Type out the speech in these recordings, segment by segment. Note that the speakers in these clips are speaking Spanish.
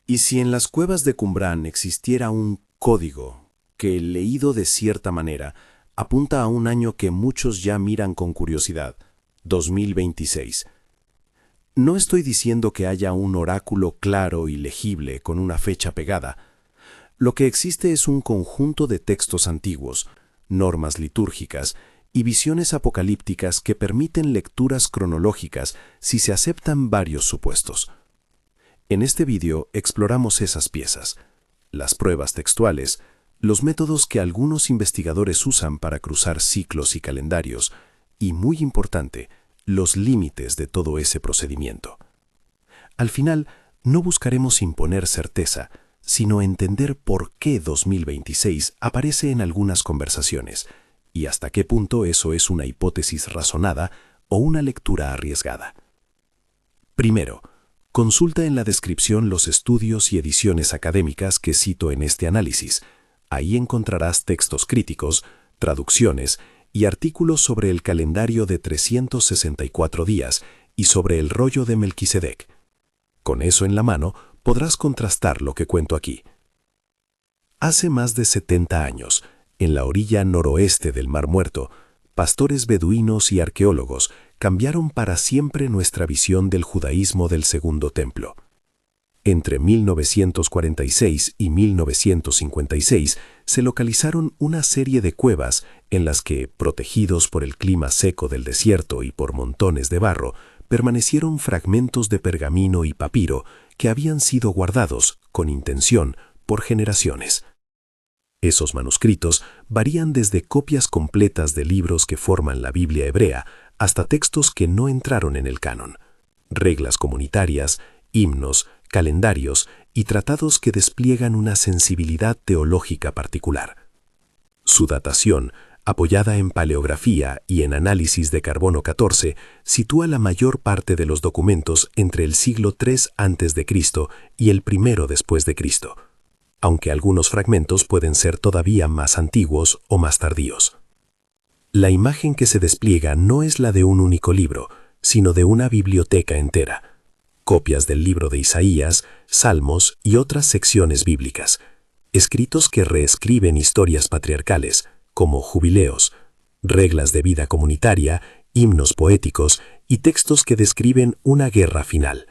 ¿Y si en las cuevas de Qumrán existiera un código que, leído de cierta manera, apunta a un año que muchos ya miran con curiosidad, 2026? No estoy diciendo que haya un oráculo claro y legible con una fecha pegada. Lo que existe es un conjunto de textos antiguos, normas litúrgicas y visiones apocalípticas que permiten lecturas cronológicas si se aceptan varios supuestos. En este vídeo exploramos esas piezas, las pruebas textuales, los métodos que algunos investigadores usan para cruzar ciclos y calendarios, y, muy importante, los límites de todo ese procedimiento. Al final, no buscaremos imponer certeza, sino entender por qué 2026 aparece en algunas conversaciones, y hasta qué punto eso es una hipótesis razonada o una lectura arriesgada. Primero, consulta en la descripción los estudios y ediciones académicas que cito en este análisis. Ahí encontrarás textos críticos, traducciones y artículos sobre el calendario de 364 días y sobre el rollo de Melquisedec. Con eso en la mano podrás contrastar lo que cuento aquí. Hace más de 70 años, en la orilla noroeste del Mar Muerto, pastores beduinos y arqueólogos cambiaron para siempre nuestra visión del judaísmo del Segundo Templo. Entre 1946 y 1956 se localizaron una serie de cuevas en las que, protegidos por el clima seco del desierto y por montones de barro, permanecieron fragmentos de pergamino y papiro que habían sido guardados, con intención, por generaciones. Esos manuscritos varían desde copias completas de libros que forman la Biblia hebrea hasta textos que no entraron en el canon, reglas comunitarias, himnos, calendarios y tratados que despliegan una sensibilidad teológica particular. Su datación, apoyada en paleografía y en análisis de carbono 14, sitúa la mayor parte de los documentos entre el siglo III a.C. y el I después de Cristo, aunque algunos fragmentos pueden ser todavía más antiguos o más tardíos. La imagen que se despliega no es la de un único libro, sino de una biblioteca entera. Copias del libro de Isaías, Salmos y otras secciones bíblicas, escritos que reescriben historias patriarcales, como jubileos, reglas de vida comunitaria, himnos poéticos y textos que describen una guerra final.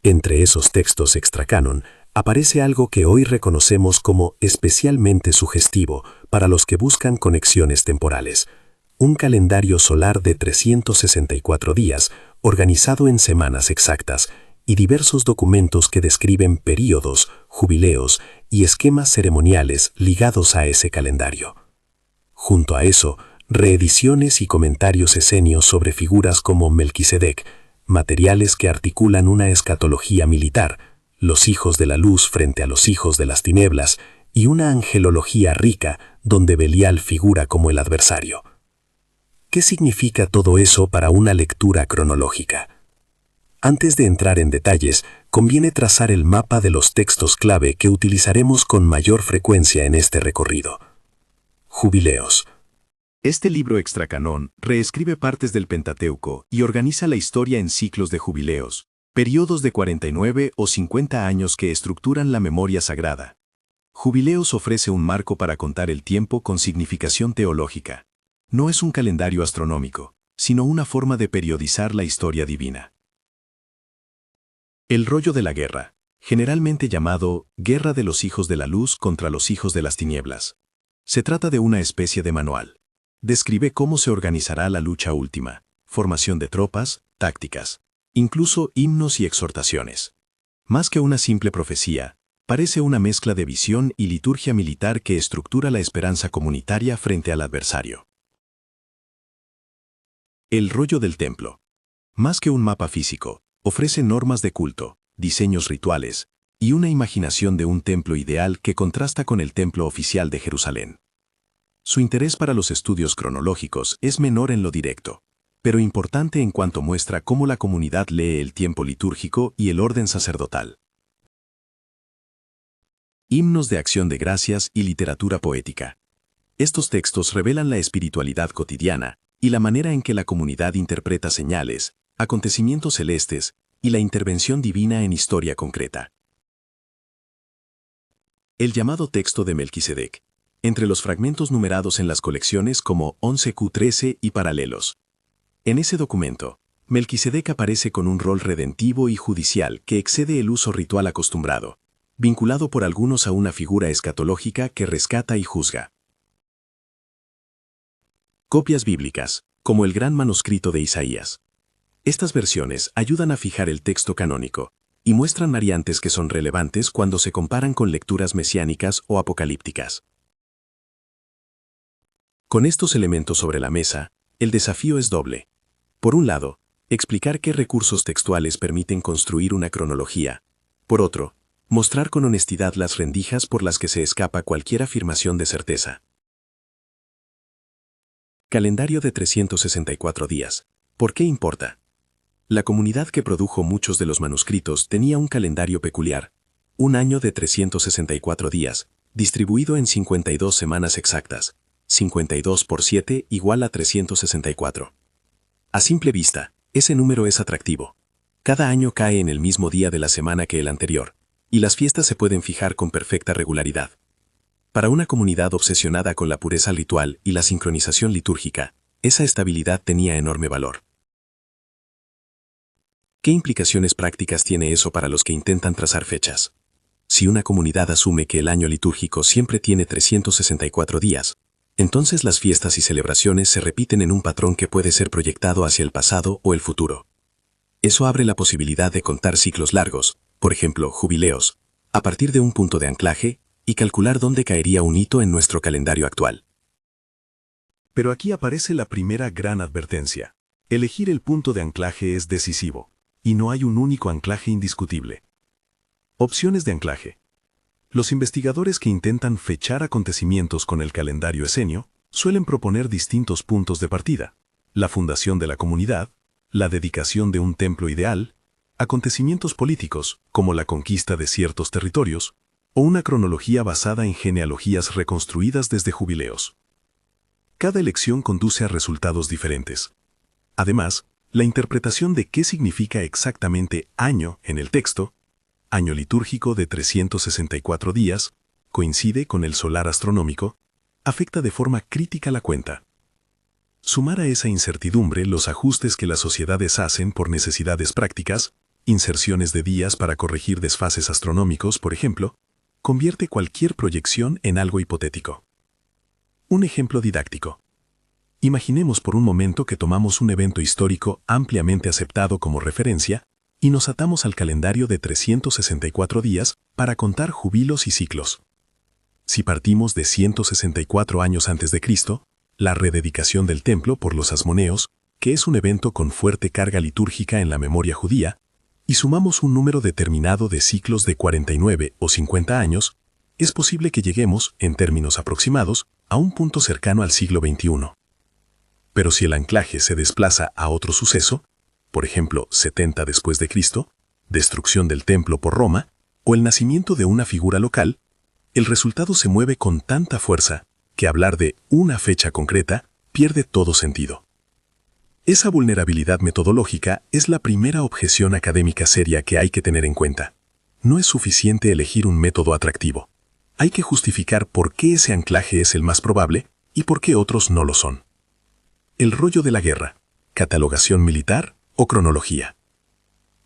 Entre esos textos extracanon aparece algo que hoy reconocemos como especialmente sugestivo para los que buscan conexiones temporales: un calendario solar de 364 días, organizado en semanas exactas, y diversos documentos que describen períodos, jubileos y esquemas ceremoniales ligados a ese calendario. Junto a eso, reediciones y comentarios esenios sobre figuras como Melquisedec, materiales que articulan una escatología militar, los hijos de la luz frente a los hijos de las tinieblas, y una angelología rica donde Belial figura como el adversario. ¿Qué significa todo eso para una lectura cronológica? Antes de entrar en detalles, conviene trazar el mapa de los textos clave que utilizaremos con mayor frecuencia en este recorrido. Jubileos. Este libro extracanón reescribe partes del Pentateuco y organiza la historia en ciclos de jubileos, periodos de 49 o 50 años que estructuran la memoria sagrada. Jubileos ofrece un marco para contar el tiempo con significación teológica. No es un calendario astronómico, sino una forma de periodizar la historia divina. El rollo de la guerra, generalmente llamado Guerra de los hijos de la luz contra los hijos de las tinieblas. Se trata de una especie de manual. Describe cómo se organizará la lucha última, formación de tropas, tácticas, incluso himnos y exhortaciones. Más que una simple profecía, parece una mezcla de visión y liturgia militar que estructura la esperanza comunitaria frente al adversario. El rollo del templo. Más que un mapa físico, ofrece normas de culto, diseños rituales y una imaginación de un templo ideal que contrasta con el templo oficial de Jerusalén. Su interés para los estudios cronológicos es menor en lo directo, pero importante en cuanto muestra cómo la comunidad lee el tiempo litúrgico y el orden sacerdotal. Himnos de acción de gracias y literatura poética. Estos textos revelan la espiritualidad cotidiana y la manera en que la comunidad interpreta señales, acontecimientos celestes y la intervención divina en historia concreta. El llamado texto de Melquisedec, entre los fragmentos numerados en las colecciones como 11Q13 y paralelos. En ese documento, Melquisedec aparece con un rol redentivo y judicial que excede el uso ritual acostumbrado, vinculado por algunos a una figura escatológica que rescata y juzga. Copias bíblicas, como el gran manuscrito de Isaías. Estas versiones ayudan a fijar el texto canónico y muestran variantes que son relevantes cuando se comparan con lecturas mesiánicas o apocalípticas. Con estos elementos sobre la mesa, el desafío es doble. Por un lado, explicar qué recursos textuales permiten construir una cronología. Por otro, mostrar con honestidad las rendijas por las que se escapa cualquier afirmación de certeza. Calendario de 364 días. ¿Por qué importa? La comunidad que produjo muchos de los manuscritos tenía un calendario peculiar, un año de 364 días, distribuido en 52 semanas exactas. 52 por 7 igual a 364. A simple vista, ese número es atractivo. Cada año cae en el mismo día de la semana que el anterior, y las fiestas se pueden fijar con perfecta regularidad. Para una comunidad obsesionada con la pureza ritual y la sincronización litúrgica, esa estabilidad tenía enorme valor. ¿Qué implicaciones prácticas tiene eso para los que intentan trazar fechas? Si una comunidad asume que el año litúrgico siempre tiene 364 días, entonces las fiestas y celebraciones se repiten en un patrón que puede ser proyectado hacia el pasado o el futuro. Eso abre la posibilidad de contar ciclos largos, por ejemplo, jubileos, a partir de un punto de anclaje y calcular dónde caería un hito en nuestro calendario actual. Pero aquí aparece la primera gran advertencia. Elegir el punto de anclaje es decisivo, y no hay un único anclaje indiscutible. Opciones de anclaje. Los investigadores que intentan fechar acontecimientos con el calendario esenio suelen proponer distintos puntos de partida: la fundación de la comunidad, la dedicación de un templo ideal, acontecimientos políticos, como la conquista de ciertos territorios, o una cronología basada en genealogías reconstruidas desde jubileos. Cada elección conduce a resultados diferentes. Además, la interpretación de qué significa exactamente año en el texto, año litúrgico de 364 días, coincide con el solar astronómico, afecta de forma crítica la cuenta. Sumar a esa incertidumbre los ajustes que las sociedades hacen por necesidades prácticas, inserciones de días para corregir desfases astronómicos, por ejemplo, convierte cualquier proyección en algo hipotético. Un ejemplo didáctico. Imaginemos por un momento que tomamos un evento histórico ampliamente aceptado como referencia y nos atamos al calendario de 364 días para contar jubilos y ciclos. Si partimos de 164 años antes de Cristo, la rededicación del templo por los asmoneos, que es un evento con fuerte carga litúrgica en la memoria judía, y sumamos un número determinado de ciclos de 49 o 50 años, es posible que lleguemos, en términos aproximados, a un punto cercano al siglo XXI. Pero si el anclaje se desplaza a otro suceso, por ejemplo 70 después de Cristo, destrucción del templo por Roma, o el nacimiento de una figura local, el resultado se mueve con tanta fuerza que hablar de una fecha concreta pierde todo sentido. Esa vulnerabilidad metodológica es la primera objeción académica seria que hay que tener en cuenta. No es suficiente elegir un método atractivo. Hay que justificar por qué ese anclaje es el más probable y por qué otros no lo son. El rollo de la guerra, catalogación militar o cronología.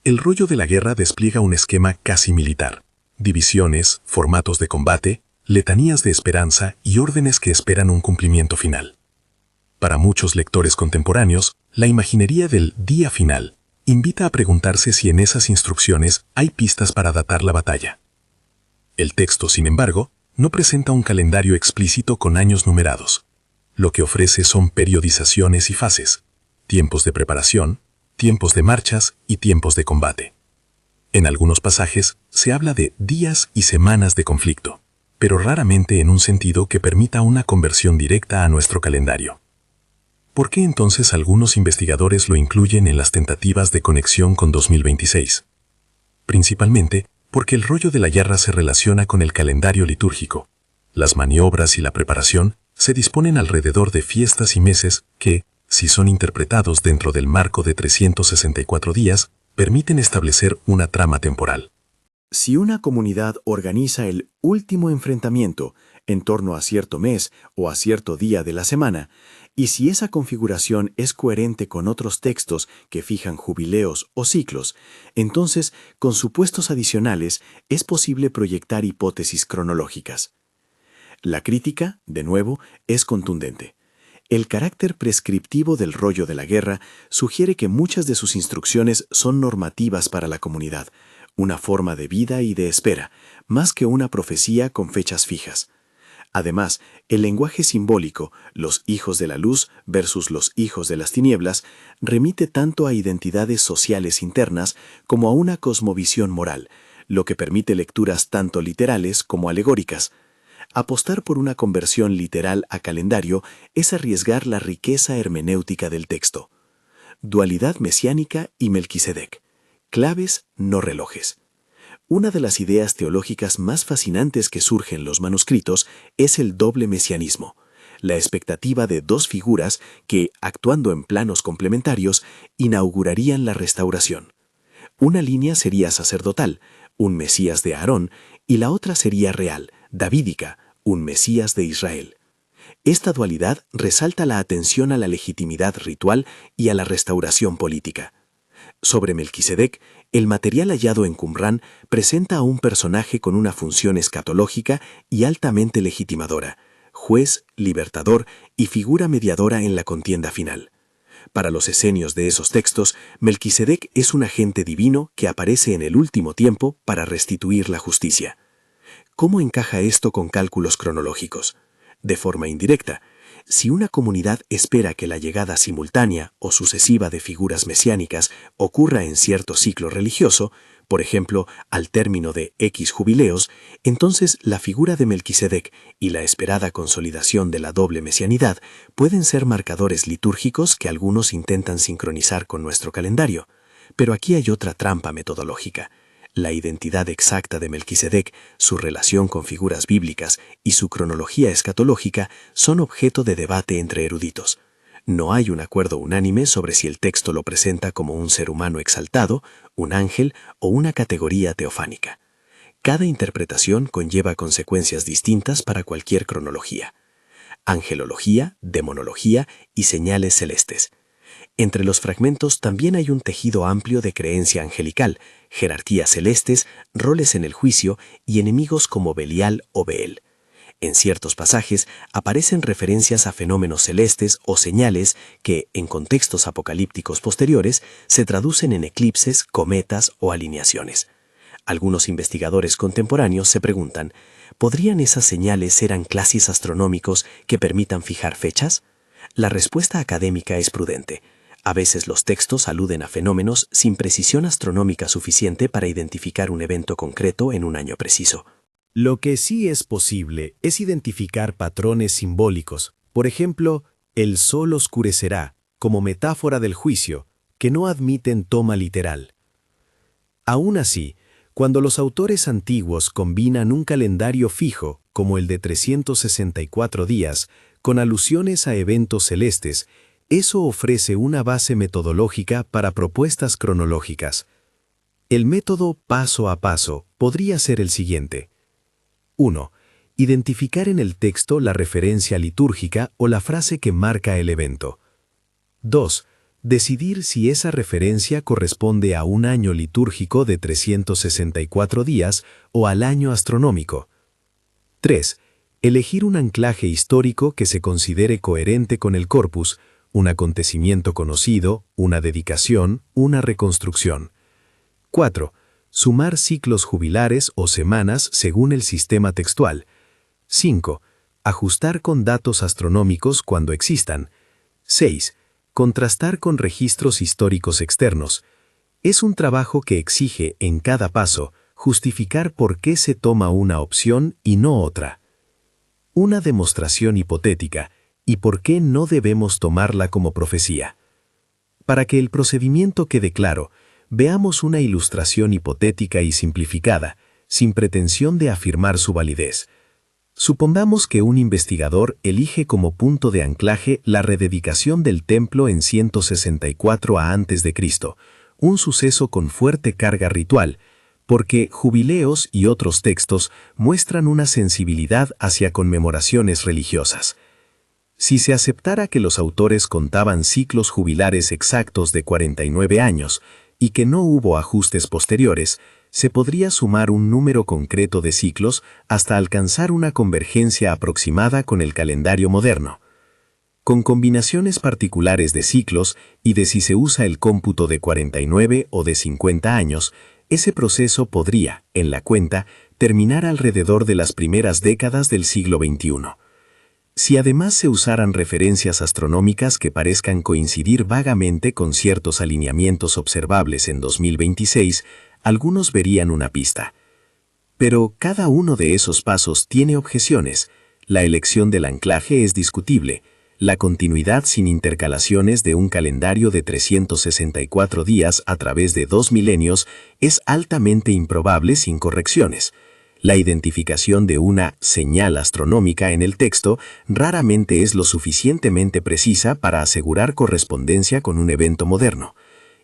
El rollo de la guerra despliega un esquema casi militar: divisiones, formatos de combate, letanías de esperanza y órdenes que esperan un cumplimiento final. Para muchos lectores contemporáneos, la imaginería del día final invita a preguntarse si en esas instrucciones hay pistas para datar la batalla. El texto, sin embargo, no presenta un calendario explícito con años numerados. Lo que ofrece son periodizaciones y fases, tiempos de preparación, tiempos de marchas y tiempos de combate. En algunos pasajes se habla de días y semanas de conflicto, pero raramente en un sentido que permita una conversión directa a nuestro calendario. ¿Por qué entonces algunos investigadores lo incluyen en las tentativas de conexión con 2026? Principalmente porque el rollo de la guerra se relaciona con el calendario litúrgico. Las maniobras y la preparación se disponen alrededor de fiestas y meses que, si son interpretados dentro del marco de 364 días, permiten establecer una trama temporal. Si una comunidad organiza el último enfrentamiento en torno a cierto mes o a cierto día de la semana, y si esa configuración es coherente con otros textos que fijan jubileos o ciclos, entonces, con supuestos adicionales, es posible proyectar hipótesis cronológicas. La crítica, de nuevo, es contundente. El carácter prescriptivo del rollo de la guerra sugiere que muchas de sus instrucciones son normativas para la comunidad, una forma de vida y de espera, más que una profecía con fechas fijas. Además, el lenguaje simbólico, los hijos de la luz versus los hijos de las tinieblas, remite tanto a identidades sociales internas como a una cosmovisión moral, lo que permite lecturas tanto literales como alegóricas. Apostar por una conversión literal a calendario es arriesgar la riqueza hermenéutica del texto. Dualidad mesiánica y Melquisedec. Claves, no relojes. Una de las ideas teológicas más fascinantes que surge en los manuscritos es el doble mesianismo, la expectativa de dos figuras que, actuando en planos complementarios, inaugurarían la restauración. Una línea sería sacerdotal, un Mesías de Aarón, y la otra sería real, davídica, un Mesías de Israel. Esta dualidad resalta la atención a la legitimidad ritual y a la restauración política. Sobre Melquisedec, el material hallado en Qumrán presenta a un personaje con una función escatológica y altamente legitimadora, juez, libertador y figura mediadora en la contienda final. Para los esenios de esos textos, Melquisedec es un agente divino que aparece en el último tiempo para restituir la justicia. ¿Cómo encaja esto con cálculos cronológicos? De forma indirecta, si una comunidad espera que la llegada simultánea o sucesiva de figuras mesiánicas ocurra en cierto ciclo religioso, por ejemplo, al término de X jubileos, entonces la figura de Melquisedec y la esperada consolidación de la doble mesianidad pueden ser marcadores litúrgicos que algunos intentan sincronizar con nuestro calendario. Pero aquí hay otra trampa metodológica. La identidad exacta de Melquisedec, su relación con figuras bíblicas y su cronología escatológica son objeto de debate entre eruditos. No hay un acuerdo unánime sobre si el texto lo presenta como un ser humano exaltado, un ángel o una categoría teofánica. Cada interpretación conlleva consecuencias distintas para cualquier cronología. Angelología, demonología y señales celestes. Entre los fragmentos también hay un tejido amplio de creencia angelical, jerarquías celestes, roles en el juicio y enemigos como Belial o Beel. En ciertos pasajes aparecen referencias a fenómenos celestes o señales que, en contextos apocalípticos posteriores, se traducen en eclipses, cometas o alineaciones. Algunos investigadores contemporáneos se preguntan, ¿podrían esas señales ser anclasis astronómicos que permitan fijar fechas? La respuesta académica es prudente. A veces los textos aluden a fenómenos sin precisión astronómica suficiente para identificar un evento concreto en un año preciso. Lo que sí es posible es identificar patrones simbólicos. Por ejemplo, el sol oscurecerá, como metáfora del juicio, que no admiten toma literal. Aún así, cuando los autores antiguos combinan un calendario fijo, como el de 364 días, con alusiones a eventos celestes, eso ofrece una base metodológica para propuestas cronológicas. El método paso a paso podría ser el siguiente. 1. Identificar en el texto la referencia litúrgica o la frase que marca el evento. 2. Decidir si esa referencia corresponde a un año litúrgico de 364 días o al año astronómico. 3. Elegir un anclaje histórico que se considere coherente con el corpus, un acontecimiento conocido, una dedicación, una reconstrucción. 4. Sumar ciclos jubilares o semanas según el sistema textual. 5. Ajustar con datos astronómicos cuando existan. 6. Contrastar con registros históricos externos. Es un trabajo que exige, en cada paso, justificar por qué se toma una opción y no otra. Una demostración hipotética, y por qué no debemos tomarla como profecía. Para que el procedimiento quede claro, veamos una ilustración hipotética y simplificada, sin pretensión de afirmar su validez. Supongamos que un investigador elige como punto de anclaje la rededicación del templo en 164 a.C., un suceso con fuerte carga ritual, porque jubileos y otros textos muestran una sensibilidad hacia conmemoraciones religiosas. Si se aceptara que los autores contaban ciclos jubilares exactos de 49 años y que no hubo ajustes posteriores, se podría sumar un número concreto de ciclos hasta alcanzar una convergencia aproximada con el calendario moderno. Con combinaciones particulares de ciclos y de si se usa el cómputo de 49 o de 50 años, ese proceso podría, en la cuenta, terminar alrededor de las primeras décadas del siglo XXI. Si además se usaran referencias astronómicas que parezcan coincidir vagamente con ciertos alineamientos observables en 2026, algunos verían una pista. Pero cada uno de esos pasos tiene objeciones. La elección del anclaje es discutible. La continuidad sin intercalaciones de un calendario de 364 días a través de 2 milenios es altamente improbable sin correcciones. La identificación de una señal astronómica en el texto raramente es lo suficientemente precisa para asegurar correspondencia con un evento moderno.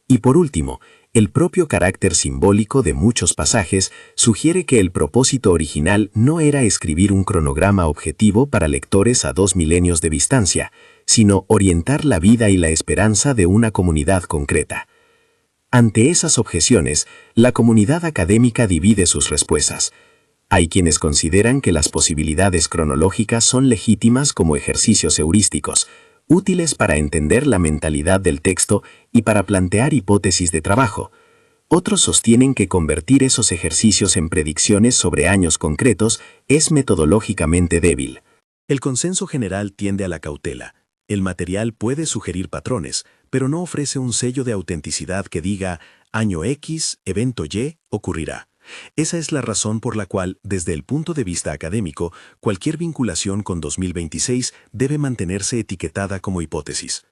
Y por último, el propio carácter simbólico de muchos pasajes sugiere que el propósito original no era escribir un cronograma objetivo para lectores a 2 milenios de distancia, sino orientar la vida y la esperanza de una comunidad concreta. Ante esas objeciones, la comunidad académica divide sus respuestas. Hay quienes consideran que las posibilidades cronológicas son legítimas como ejercicios heurísticos, útiles para entender la mentalidad del texto y para plantear hipótesis de trabajo. Otros sostienen que convertir esos ejercicios en predicciones sobre años concretos es metodológicamente débil. El consenso general tiende a la cautela. El material puede sugerir patrones, pero no ofrece un sello de autenticidad que diga año X, evento Y, ocurrirá. Esa es la razón por la cual, desde el punto de vista académico, cualquier vinculación con 2026 debe mantenerse etiquetada como hipótesis.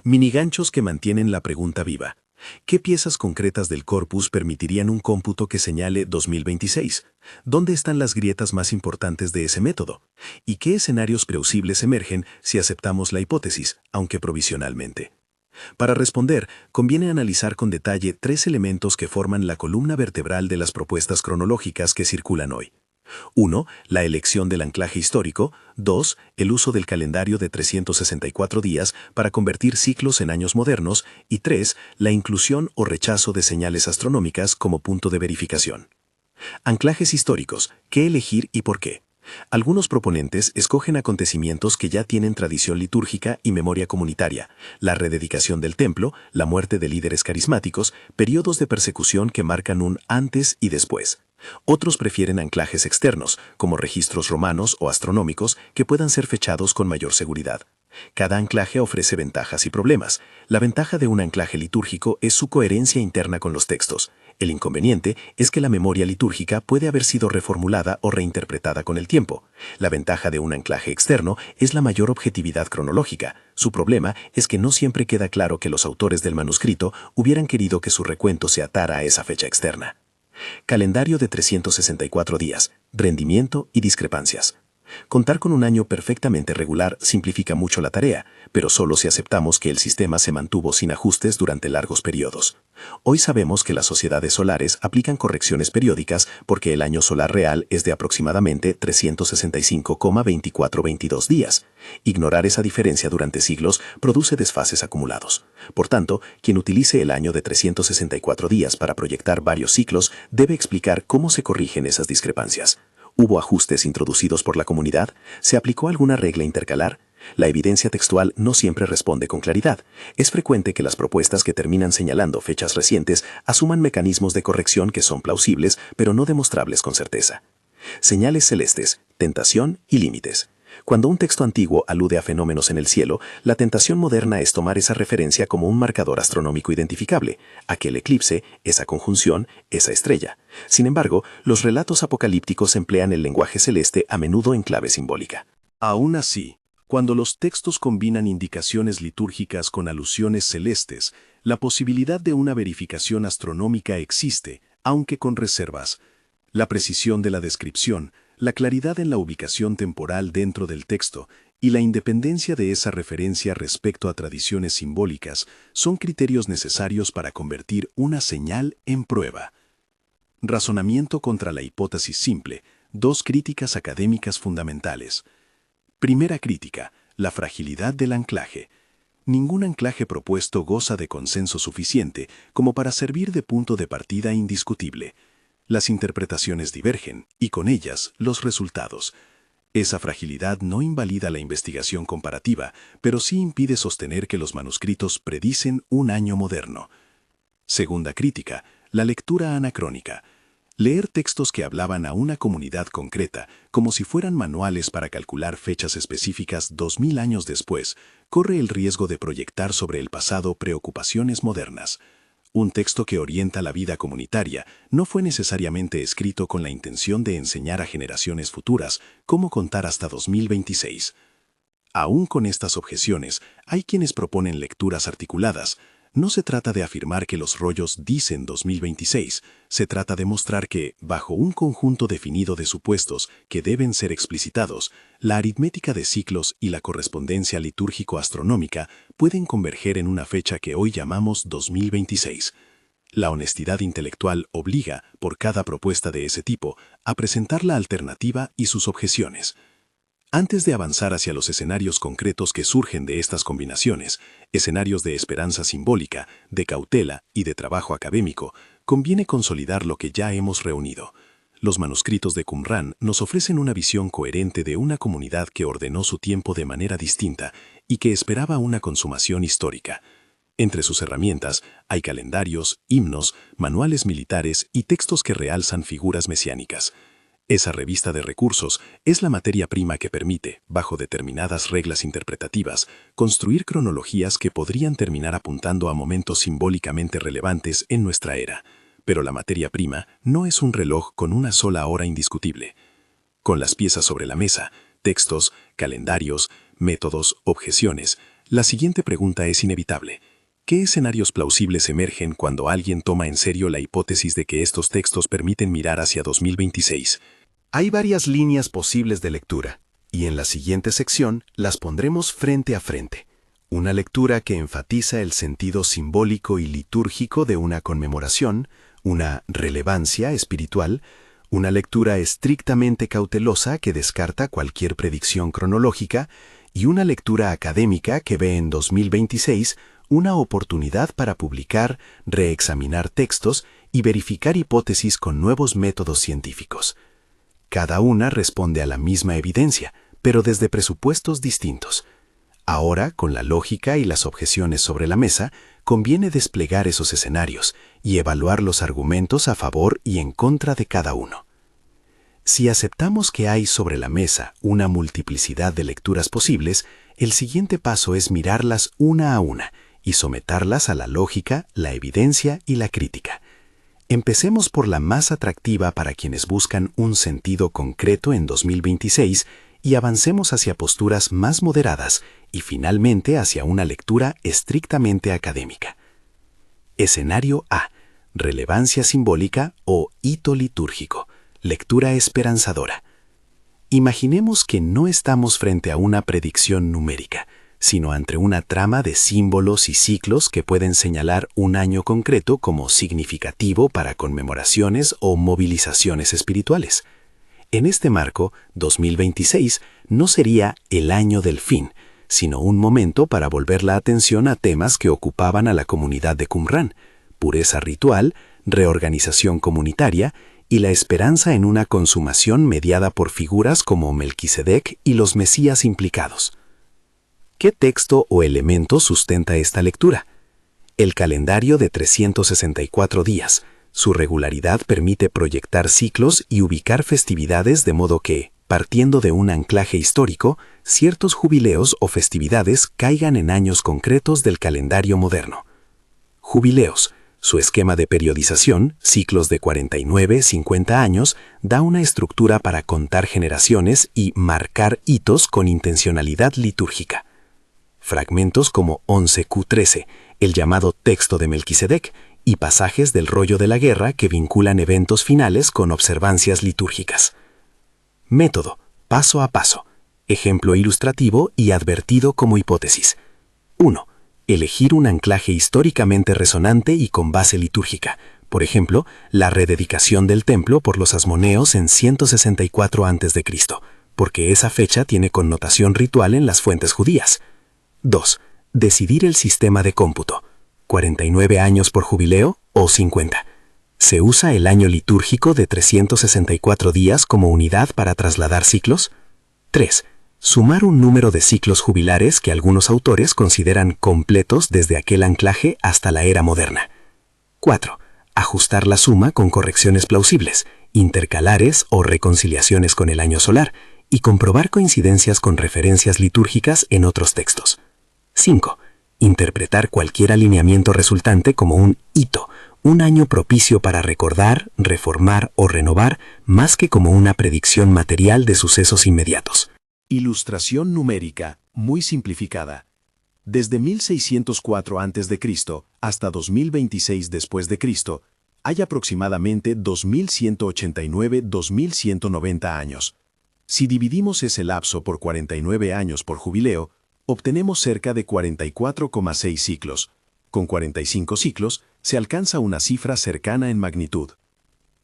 Miniganchos que mantienen la pregunta viva. ¿Qué piezas concretas del corpus permitirían un cómputo que señale 2026? ¿Dónde están las grietas más importantes de ese método? ¿Y qué escenarios plausibles emergen si aceptamos la hipótesis, aunque provisionalmente? Para responder, conviene analizar con detalle 3 elementos que forman la columna vertebral de las propuestas cronológicas que circulan hoy. 1. La elección del anclaje histórico. 2. El uso del calendario de 364 días para convertir ciclos en años modernos. Y 3. La inclusión o rechazo de señales astronómicas como punto de verificación. Anclajes históricos. ¿Qué elegir y por qué? Algunos proponentes escogen acontecimientos que ya tienen tradición litúrgica y memoria comunitaria, la rededicación del templo, la muerte de líderes carismáticos, periodos de persecución que marcan un antes y después. Otros prefieren anclajes externos, como registros romanos o astronómicos, que puedan ser fechados con mayor seguridad. Cada anclaje ofrece ventajas y problemas. La ventaja de un anclaje litúrgico es su coherencia interna con los textos. El inconveniente es que la memoria litúrgica puede haber sido reformulada o reinterpretada con el tiempo. La ventaja de un anclaje externo es la mayor objetividad cronológica. Su problema es que no siempre queda claro que los autores del manuscrito hubieran querido que su recuento se atara a esa fecha externa. Calendario de 364 días, rendimiento y discrepancias. Contar con un año perfectamente regular simplifica mucho la tarea, pero solo si aceptamos que el sistema se mantuvo sin ajustes durante largos periodos. Hoy sabemos que las sociedades solares aplican correcciones periódicas porque el año solar real es de aproximadamente 365,2422 días. Ignorar esa diferencia durante siglos produce desfases acumulados. Por tanto, quien utilice el año de 364 días para proyectar varios ciclos debe explicar cómo se corrigen esas discrepancias. ¿Hubo ajustes introducidos por la comunidad? ¿Se aplicó alguna regla intercalar? La evidencia textual no siempre responde con claridad. Es frecuente que las propuestas que terminan señalando fechas recientes asuman mecanismos de corrección que son plausibles, pero no demostrables con certeza. Señales celestes, tentación y límites. Cuando un texto antiguo alude a fenómenos en el cielo, la tentación moderna es tomar esa referencia como un marcador astronómico identificable, aquel eclipse, esa conjunción, esa estrella. Sin embargo, los relatos apocalípticos emplean el lenguaje celeste a menudo en clave simbólica. Aún así, cuando los textos combinan indicaciones litúrgicas con alusiones celestes, la posibilidad de una verificación astronómica existe, aunque con reservas. La precisión de la descripción, la claridad en la ubicación temporal dentro del texto y la independencia de esa referencia respecto a tradiciones simbólicas son criterios necesarios para convertir una señal en prueba. Razonamiento contra la hipótesis simple. 2 críticas académicas fundamentales. Primera crítica: la fragilidad del anclaje. Ningún anclaje propuesto goza de consenso suficiente como para servir de punto de partida indiscutible. Las interpretaciones divergen, y con ellas los resultados. Esa fragilidad no invalida la investigación comparativa, pero sí impide sostener que los manuscritos predicen un año moderno. Segunda crítica: la lectura anacrónica. Leer textos que hablaban a una comunidad concreta, como si fueran manuales para calcular fechas específicas 2000 años después, corre el riesgo de proyectar sobre el pasado preocupaciones modernas. Un texto que orienta la vida comunitaria no fue necesariamente escrito con la intención de enseñar a generaciones futuras cómo contar hasta 2026. Aún con estas objeciones, hay quienes proponen lecturas articuladas. No se trata de afirmar que los rollos dicen 2026, se trata de mostrar que, bajo un conjunto definido de supuestos que deben ser explicitados, la aritmética de ciclos y la correspondencia litúrgico-astronómica pueden converger en una fecha que hoy llamamos 2026. La honestidad intelectual obliga, por cada propuesta de ese tipo, a presentar la alternativa y sus objeciones. Antes de avanzar hacia los escenarios concretos que surgen de estas combinaciones, escenarios de esperanza simbólica, de cautela y de trabajo académico, conviene consolidar lo que ya hemos reunido. Los manuscritos de Qumrán nos ofrecen una visión coherente de una comunidad que ordenó su tiempo de manera distinta y que esperaba una consumación histórica. Entre sus herramientas hay calendarios, himnos, manuales militares y textos que realzan figuras mesiánicas. Esa revista de recursos es la materia prima que permite, bajo determinadas reglas interpretativas, construir cronologías que podrían terminar apuntando a momentos simbólicamente relevantes en nuestra era. Pero la materia prima no es un reloj con una sola hora indiscutible. Con las piezas sobre la mesa, textos, calendarios, métodos, objeciones, la siguiente pregunta es inevitable. ¿Qué escenarios plausibles emergen cuando alguien toma en serio la hipótesis de que estos textos permiten mirar hacia 2026? Hay varias líneas posibles de lectura, y en la siguiente sección las pondremos frente a frente. Una lectura que enfatiza el sentido simbólico y litúrgico de una conmemoración, una relevancia espiritual, una lectura estrictamente cautelosa que descarta cualquier predicción cronológica, y una lectura académica que ve en 2026 una oportunidad para publicar, reexaminar textos y verificar hipótesis con nuevos métodos científicos. Cada una responde a la misma evidencia, pero desde presupuestos distintos. Ahora, con la lógica y las objeciones sobre la mesa, conviene desplegar esos escenarios y evaluar los argumentos a favor y en contra de cada uno. Si aceptamos que hay sobre la mesa una multiplicidad de lecturas posibles, el siguiente paso es mirarlas una a una y someterlas a la lógica, la evidencia y la crítica. Empecemos por la más atractiva para quienes buscan un sentido concreto en 2026 y avancemos hacia posturas más moderadas y finalmente hacia una lectura estrictamente académica. Escenario A: relevancia simbólica o hito litúrgico. Lectura esperanzadora. Imaginemos que no estamos frente a una predicción numérica, sino ante una trama de símbolos y ciclos que pueden señalar un año concreto como significativo para conmemoraciones o movilizaciones espirituales. En este marco, 2026 no sería el año del fin, sino un momento para volver la atención a temas que ocupaban a la comunidad de Qumrán: pureza ritual, reorganización comunitaria y la esperanza en una consumación mediada por figuras como Melquisedec y los mesías implicados. ¿Qué texto o elemento sustenta esta lectura? El calendario de 364 días. Su regularidad permite proyectar ciclos y ubicar festividades de modo que, partiendo de un anclaje histórico, ciertos jubileos o festividades caigan en años concretos del calendario moderno. Jubileos. Su esquema de periodización, ciclos de 49-50 años, da una estructura para contar generaciones y marcar hitos con intencionalidad litúrgica. Fragmentos como 11Q13, el llamado texto de Melquisedec, y pasajes del rollo de la guerra que vinculan eventos finales con observancias litúrgicas. Método: paso a paso. Ejemplo ilustrativo y advertido como hipótesis. 1. Elegir un anclaje históricamente resonante y con base litúrgica. Por ejemplo, la rededicación del templo por los asmoneos en 164 a.C., porque esa fecha tiene connotación ritual en las fuentes judías. 2. Decidir el sistema de cómputo. 49 años por jubileo o 50. ¿Se usa el año litúrgico de 364 días como unidad para trasladar ciclos? 3. Sumar un número de ciclos jubilares que algunos autores consideran completos desde aquel anclaje hasta la era moderna. 4. Ajustar la suma con correcciones plausibles, intercalares o reconciliaciones con el año solar, y comprobar coincidencias con referencias litúrgicas en otros textos. 5. Interpretar cualquier alineamiento resultante como un hito, un año propicio para recordar, reformar o renovar, más que como una predicción material de sucesos inmediatos. Ilustración numérica, muy simplificada. Desde 1604 a.C. hasta 2026 después de Cristo, hay aproximadamente 2189-2190 años. Si dividimos ese lapso por 49 años por jubileo, obtenemos cerca de 44,6 ciclos. Con 45 ciclos, se alcanza una cifra cercana en magnitud.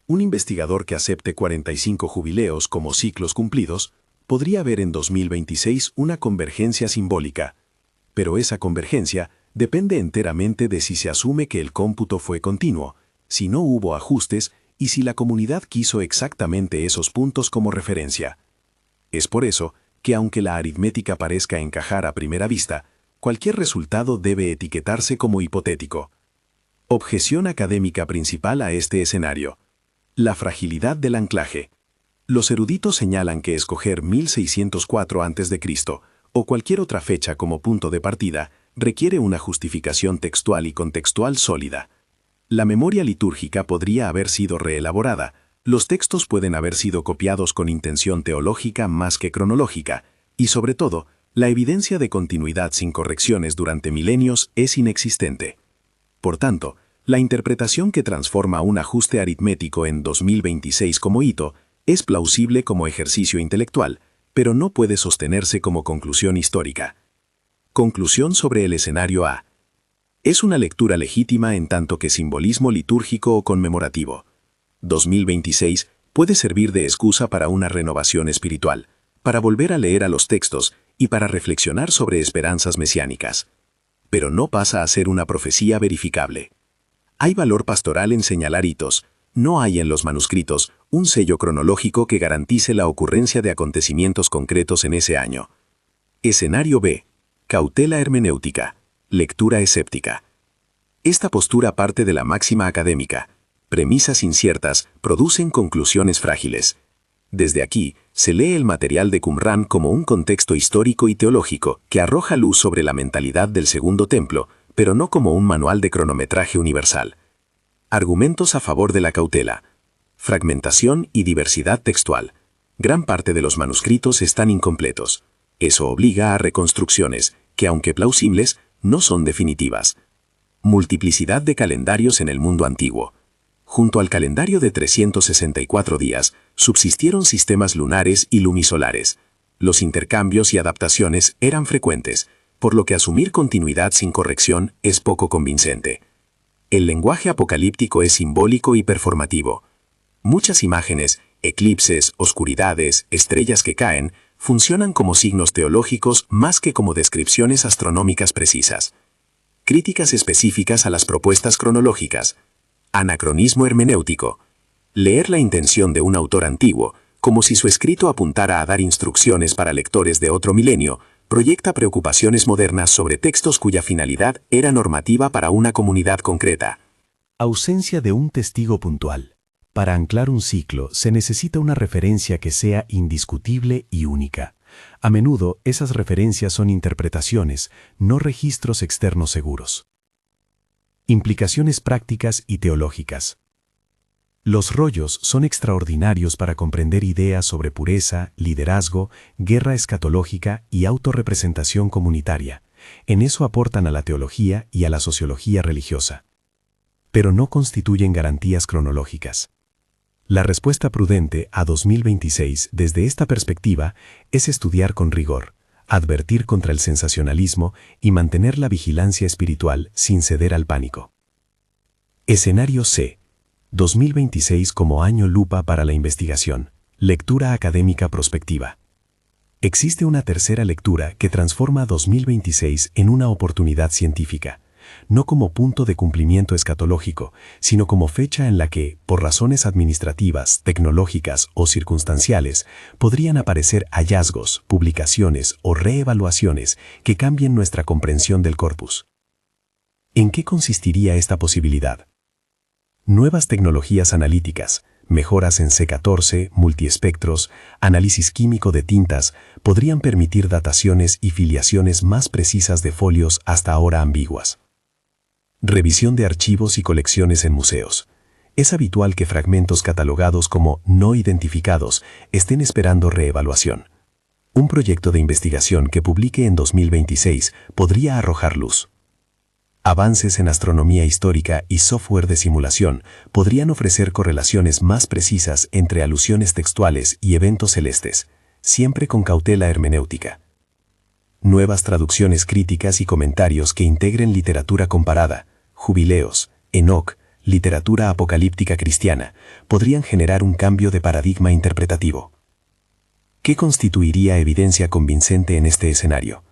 Un investigador que acepte 45 jubileos como ciclos cumplidos podría ver en 2026 una convergencia simbólica. Pero esa convergencia depende enteramente de si se asume que el cómputo fue continuo, si no hubo ajustes y si la comunidad quiso exactamente esos puntos como referencia. Es por eso que aunque la aritmética parezca encajar a primera vista, cualquier resultado debe etiquetarse como hipotético. Objeción académica principal a este escenario: la fragilidad del anclaje. Los eruditos señalan que escoger 1604 a.C. o cualquier otra fecha como punto de partida requiere una justificación textual y contextual sólida. La memoria litúrgica podría haber sido reelaborada, los textos pueden haber sido copiados con intención teológica más que cronológica, y sobre todo, la evidencia de continuidad sin correcciones durante milenios es inexistente. Por tanto, la interpretación que transforma un ajuste aritmético en 2026 como hito es plausible como ejercicio intelectual, pero no puede sostenerse como conclusión histórica. Conclusión sobre el escenario A. Es una lectura legítima en tanto que simbolismo litúrgico o conmemorativo. 2026 puede servir de excusa para una renovación espiritual, para volver a leer a los textos y para reflexionar sobre esperanzas mesiánicas. Pero no pasa a ser una profecía verificable. Hay valor pastoral en señalar hitos, no hay en los manuscritos un sello cronológico que garantice la ocurrencia de acontecimientos concretos en ese año. Escenario B. Cautela hermenéutica. Lectura escéptica. Esta postura parte de la máxima académica. Premisas inciertas producen conclusiones frágiles. Desde aquí, se lee el material de Qumran como un contexto histórico y teológico que arroja luz sobre la mentalidad del Segundo Templo, pero no como un manual de cronometraje universal. Argumentos a favor de la cautela. Fragmentación y diversidad textual. Gran parte de los manuscritos están incompletos. Eso obliga a reconstrucciones, que aunque plausibles, no son definitivas. Multiplicidad de calendarios en el mundo antiguo. Junto al calendario de 364 días, subsistieron sistemas lunares y lunisolares. Los intercambios y adaptaciones eran frecuentes, por lo que asumir continuidad sin corrección es poco convincente. El lenguaje apocalíptico es simbólico y performativo. Muchas imágenes, eclipses, oscuridades, estrellas que caen, funcionan como signos teológicos más que como descripciones astronómicas precisas. Críticas específicas a las propuestas cronológicas. Anacronismo hermenéutico. Leer la intención de un autor antiguo, como si su escrito apuntara a dar instrucciones para lectores de otro milenio, proyecta preocupaciones modernas sobre textos cuya finalidad era normativa para una comunidad concreta. Ausencia de un testigo puntual. Para anclar un ciclo se necesita una referencia que sea indiscutible y única. A menudo esas referencias son interpretaciones, no registros externos seguros. Implicaciones prácticas y teológicas. Los rollos son extraordinarios para comprender ideas sobre pureza, liderazgo, guerra escatológica y autorrepresentación comunitaria. En eso aportan a la teología y a la sociología religiosa. Pero no constituyen garantías cronológicas. La respuesta prudente a 2026 desde esta perspectiva es estudiar con rigor, advertir contra el sensacionalismo y mantener la vigilancia espiritual sin ceder al pánico. Escenario C. 2026 como año lupa para la investigación. Lectura académica prospectiva. Existe una tercera lectura que transforma 2026 en una oportunidad científica, no como punto de cumplimiento escatológico, sino como fecha en la que, por razones administrativas, tecnológicas o circunstanciales, podrían aparecer hallazgos, publicaciones o reevaluaciones que cambien nuestra comprensión del corpus. ¿En qué consistiría esta posibilidad? Nuevas tecnologías analíticas, mejoras en C14, multiespectros, análisis químico de tintas, podrían permitir dataciones y filiaciones más precisas de folios hasta ahora ambiguas. Revisión de archivos y colecciones en museos. Es habitual que fragmentos catalogados como no identificados estén esperando reevaluación. Un proyecto de investigación que publique en 2026 podría arrojar luz. Avances en astronomía histórica y software de simulación podrían ofrecer correlaciones más precisas entre alusiones textuales y eventos celestes, siempre con cautela hermenéutica. Nuevas traducciones críticas y comentarios que integren literatura comparada, jubileos, Enoch, literatura apocalíptica cristiana, podrían generar un cambio de paradigma interpretativo. ¿Qué constituiría evidencia convincente en este escenario?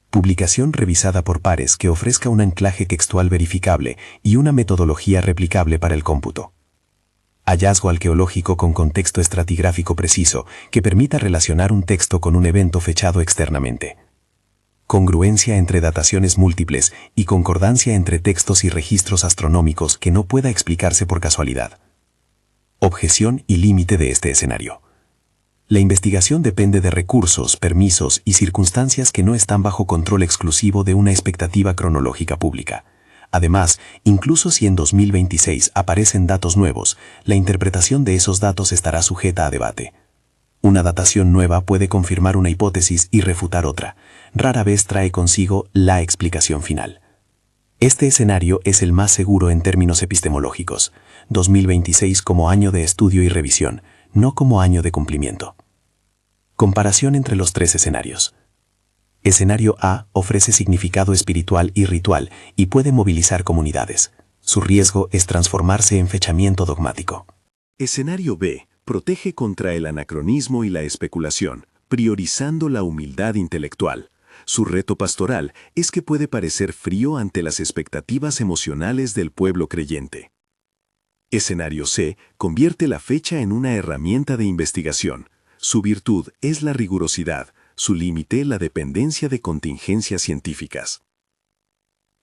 Publicación revisada por pares que ofrezca un anclaje textual verificable y una metodología replicable para el cómputo. Hallazgo arqueológico con contexto estratigráfico preciso que permita relacionar un texto con un evento fechado externamente. Congruencia entre dataciones múltiples y concordancia entre textos y registros astronómicos que no pueda explicarse por casualidad. Objeción y límite de este escenario. La investigación depende de recursos, permisos y circunstancias que no están bajo control exclusivo de una expectativa cronológica pública. Además, incluso si en 2026 aparecen datos nuevos, la interpretación de esos datos estará sujeta a debate. Una datación nueva puede confirmar una hipótesis y refutar otra. Rara vez trae consigo la explicación final. Este escenario es el más seguro en términos epistemológicos. 2026 como año de estudio y revisión, no como año de cumplimiento. Comparación entre los tres escenarios. Escenario A ofrece significado espiritual y ritual y puede movilizar comunidades. Su riesgo es transformarse en fechamiento dogmático. Escenario B protege contra el anacronismo y la especulación, priorizando la humildad intelectual. Su reto pastoral es que puede parecer frío ante las expectativas emocionales del pueblo creyente. Escenario C convierte la fecha en una herramienta de investigación. Su virtud es la rigurosidad, su límite la dependencia de contingencias científicas.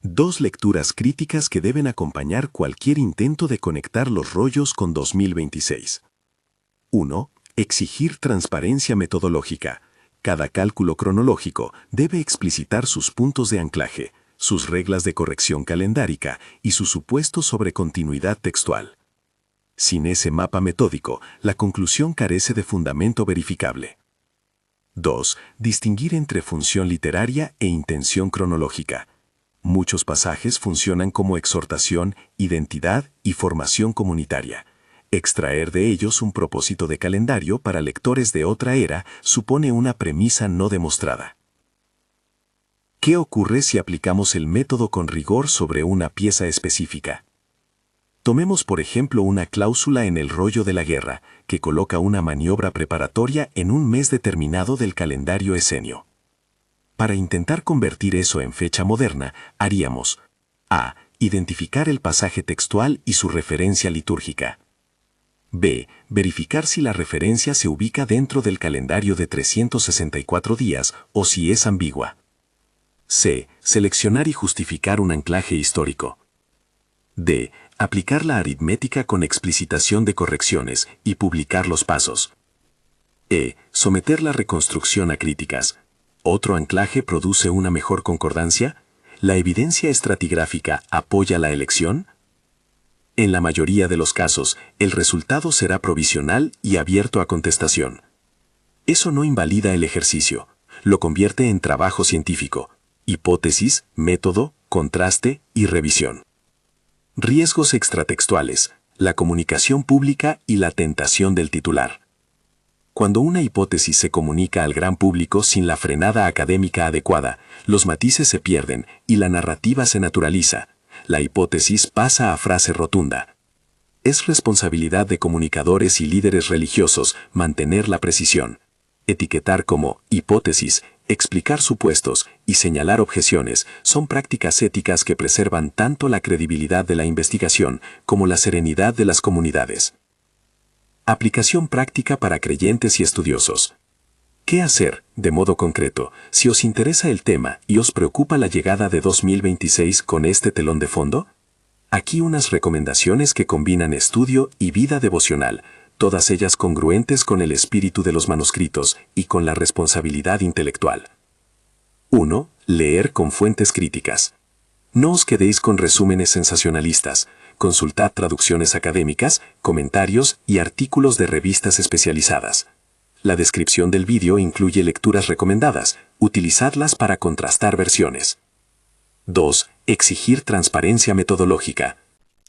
Dos lecturas críticas que deben acompañar cualquier intento de conectar los rollos con 2026. 1. Exigir transparencia metodológica. Cada cálculo cronológico debe explicitar sus puntos de anclaje, sus reglas de corrección calendárica y su supuesto sobre continuidad textual. Sin ese mapa metódico, la conclusión carece de fundamento verificable. 2. Distinguir entre función literaria e intención cronológica. Muchos pasajes funcionan como exhortación, identidad y formación comunitaria. Extraer de ellos un propósito de calendario para lectores de otra era supone una premisa no demostrada. ¿Qué ocurre si aplicamos el método con rigor sobre una pieza específica? Tomemos por ejemplo una cláusula en el rollo de la guerra, que coloca una maniobra preparatoria en un mes determinado del calendario esenio. Para intentar convertir eso en fecha moderna, haríamos A. Identificar el pasaje textual y su referencia litúrgica. B. Verificar si la referencia se ubica dentro del calendario de 364 días o si es ambigua. C. Seleccionar y justificar un anclaje histórico. D. Aplicar la aritmética con explicitación de correcciones y publicar los pasos. E. Someter la reconstrucción a críticas. ¿Otro anclaje produce una mejor concordancia? ¿La evidencia estratigráfica apoya la elección? En la mayoría de los casos, el resultado será provisional y abierto a contestación. Eso no invalida el ejercicio, lo convierte en trabajo científico, hipótesis, método, contraste y revisión. Riesgos extratextuales, la comunicación pública y la tentación del titular. Cuando una hipótesis se comunica al gran público sin la frenada académica adecuada, los matices se pierden y la narrativa se naturaliza. La hipótesis pasa a frase rotunda. Es responsabilidad de comunicadores y líderes religiosos mantener la precisión. Etiquetar como hipótesis, explicar supuestos y señalar objeciones son prácticas éticas que preservan tanto la credibilidad de la investigación como la serenidad de las comunidades. Aplicación práctica para creyentes y estudiosos. ¿Qué hacer, de modo concreto, si os interesa el tema y os preocupa la llegada de 2026 con este telón de fondo? Aquí unas recomendaciones que combinan estudio y vida devocional, todas ellas congruentes con el espíritu de los manuscritos y con la responsabilidad intelectual. 1. Leer con fuentes críticas. No os quedéis con resúmenes sensacionalistas. Consultad traducciones académicas, comentarios y artículos de revistas especializadas. La descripción del vídeo incluye lecturas recomendadas. Utilizadlas para contrastar versiones. 2. Exigir transparencia metodológica.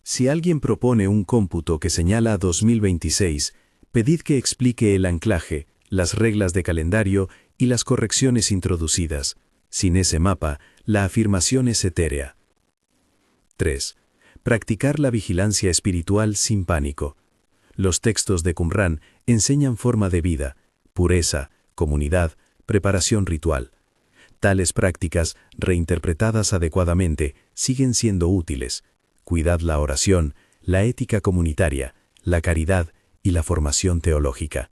Si alguien propone un cómputo que señala 2026, pedid que explique el anclaje, las reglas de calendario y las correcciones introducidas. Sin ese mapa, la afirmación es etérea. 3. Practicar la vigilancia espiritual sin pánico. Los textos de Qumrán enseñan forma de vida, pureza, comunidad, preparación ritual. Tales prácticas, reinterpretadas adecuadamente, siguen siendo útiles. Cuidad la oración, la ética comunitaria, la caridad y la formación teológica.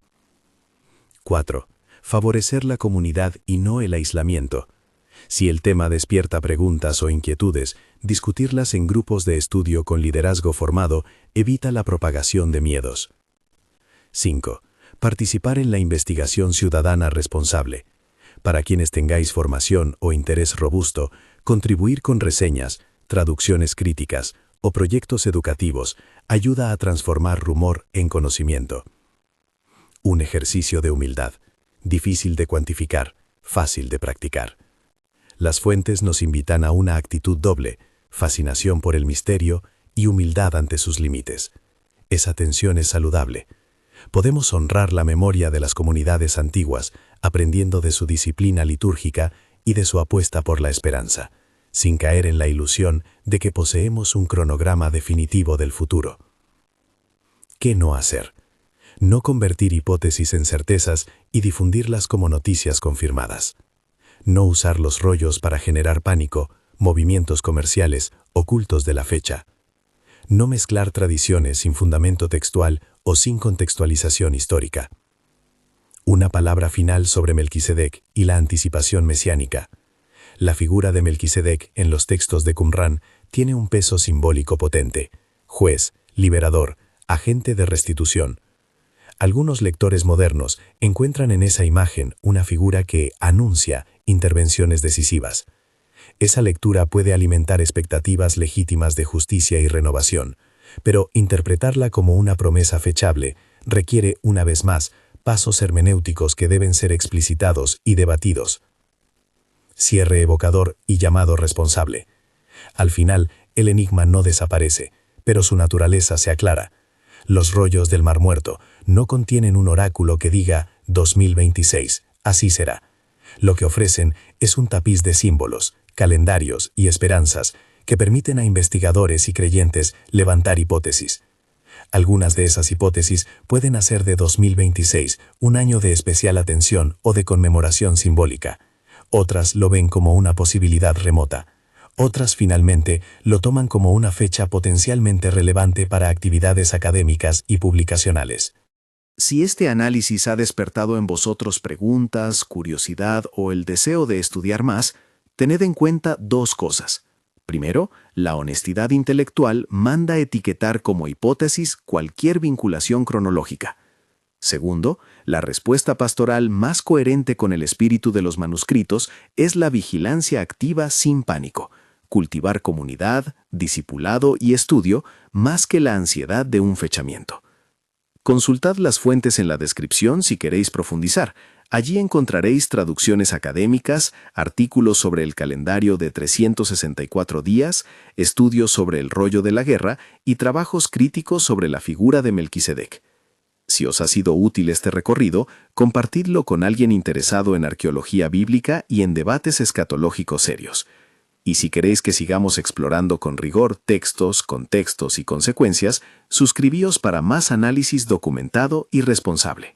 4. Favorecer la comunidad y no el aislamiento. Si el tema despierta preguntas o inquietudes, discutirlas en grupos de estudio con liderazgo formado evita la propagación de miedos. 5. Participar en la investigación ciudadana responsable. Para quienes tengáis formación o interés robusto, contribuir con reseñas, traducciones críticas o proyectos educativos ayuda a transformar rumor en conocimiento. Un ejercicio de humildad, difícil de cuantificar, fácil de practicar. Las fuentes nos invitan a una actitud doble, fascinación por el misterio y humildad ante sus límites. Esa tensión es saludable. Podemos honrar la memoria de las comunidades antiguas, aprendiendo de su disciplina litúrgica y de su apuesta por la esperanza, sin caer en la ilusión de que poseemos un cronograma definitivo del futuro. ¿Qué no hacer? No convertir hipótesis en certezas y difundirlas como noticias confirmadas. No usar los rollos para generar pánico, movimientos comerciales o cultos de la fecha. No mezclar tradiciones sin fundamento textual o sin contextualización histórica. Una palabra final sobre Melquisedec y la anticipación mesiánica. La figura de Melquisedec en los textos de Qumrán tiene un peso simbólico potente: juez, liberador, agente de restitución. Algunos lectores modernos encuentran en esa imagen una figura que anuncia intervenciones decisivas. Esa lectura puede alimentar expectativas legítimas de justicia y renovación, pero interpretarla como una promesa fechable requiere, una vez más, pasos hermenéuticos que deben ser explicitados y debatidos. Cierre evocador y llamado responsable. Al final, el enigma no desaparece, pero su naturaleza se aclara. Los rollos del Mar Muerto no contienen un oráculo que diga 2026, así será. Lo que ofrecen es un tapiz de símbolos, calendarios y esperanzas que permiten a investigadores y creyentes levantar hipótesis. Algunas de esas hipótesis pueden hacer de 2026 un año de especial atención o de conmemoración simbólica. Otras lo ven como una posibilidad remota. Otras, finalmente, lo toman como una fecha potencialmente relevante para actividades académicas y publicacionales. Si este análisis ha despertado en vosotros preguntas, curiosidad o el deseo de estudiar más, tened en cuenta dos cosas. Primero, la honestidad intelectual manda etiquetar como hipótesis cualquier vinculación cronológica. Segundo, la respuesta pastoral más coherente con el espíritu de los manuscritos es la vigilancia activa sin pánico, cultivar comunidad, discipulado y estudio más que la ansiedad de un fechamiento. Consultad las fuentes en la descripción si queréis profundizar. Allí encontraréis traducciones académicas, artículos sobre el calendario de 364 días, estudios sobre el rollo de la guerra y trabajos críticos sobre la figura de Melquisedec. Si os ha sido útil este recorrido, compartidlo con alguien interesado en arqueología bíblica y en debates escatológicos serios. Y si queréis que sigamos explorando con rigor textos, contextos y consecuencias, suscribíos para más análisis documentado y responsable.